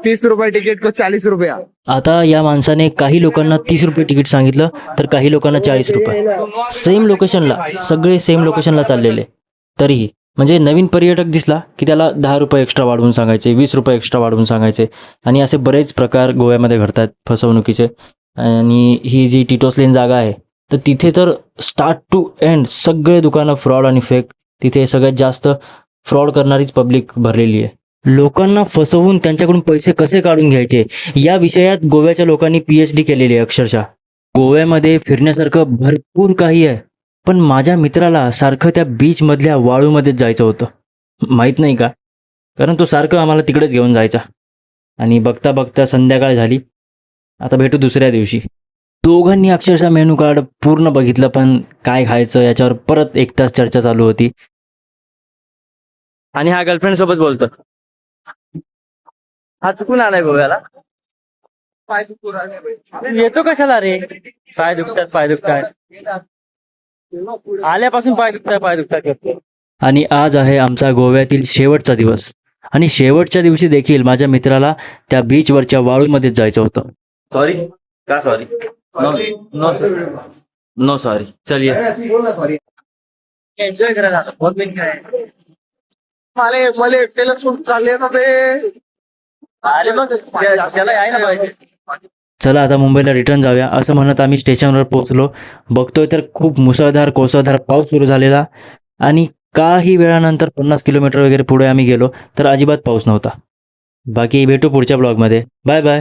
30 रुपए टिकट को 40 रुपया। आता या माणसाने काही लोकांना 30 रुपये तिकीट सांगितलं तर काही लोकांना 40 रुपये. सेम लोकेशनला, सगळे सेम लोकेशनला चाललेले. तरीही म्हणजे नवीन पर्यटक दिसला की त्याला 10 रुपये एक्स्ट्रा वाढवून सांगायचे, 20 रुपये एक्स्ट्रा वाढवून सांगायचे. आणि असे बरेच प्रकार गोव्यामध्ये घडतात फसवणुकीचे. आणि ही जी टिटोस लेन जागा आहे तर तिथे तर स्टार्ट टू एंड सगळे दुकानं फ्रॉड आणि फेक. तिथे सगळ्यात जास्त फ्रॉड करणारीच पब्लिक भरलेली आहे. लोकांना फसवून त्यांच्याकडून पैसे कसे काढून घ्यायचे या विषयात गोव्याच्या लोकांनी PhD केलेली आहे अक्षरशः. गोव्यामध्ये फिरण्यासारखं भरपूर काही आहे, पण माझ्या मित्राला सारखं त्या बीचमधल्या वाळूमध्येच जायचं होतं. माहीत नाही का, कारण तो सारखं आम्हाला तिकडेच घेऊन जायचा. आणि बघता बघता संध्याकाळ झाली. आता भेटू दुसऱ्या दिवशी. दोघांनी अक्षरशः मेनू कार्ड पूर्ण बघितलं, पण काय खायचं याच्यावर परत 1 तास चर्चा चालू होती. आणि हा गर्लफ्रेंड सोबत बोलतो. हा चुकून आलाय गोव्याला. येतो कशाला रे? पाय दुखतात. आल्यापासून पाय दुखतात करतो. आणि आज आहे आमचा गोव्यातील शेवटचा दिवस. आणि शेवटच्या दिवशी देखील माझ्या मित्राला त्या बीचवरच्या वाळूमध्येच जायचं होतं. सॉरी का सॉरी? No sorry. चलिए एन्जॉय करायला बहुत मिनिट आहे. मला एकट्याला सोडून चालले ना बे. आले मग त्याला यायला पाहिजे. चला आता मुंबईला रिटर्न जाऊया असं म्हणत आम्ही स्टेशनवर पोहोचलो. बघतोय तर खूप मुसळधार कोसळधार पाऊस सुरू झालेला. आणि काही वेळानंतर 50 किलोमीटर वगैरे पुढे आम्ही गेलो तर अजिबात पाऊस नव्हता. बाकी भेटू पुढच्या ब्लॉगमध्ये. Bye bye.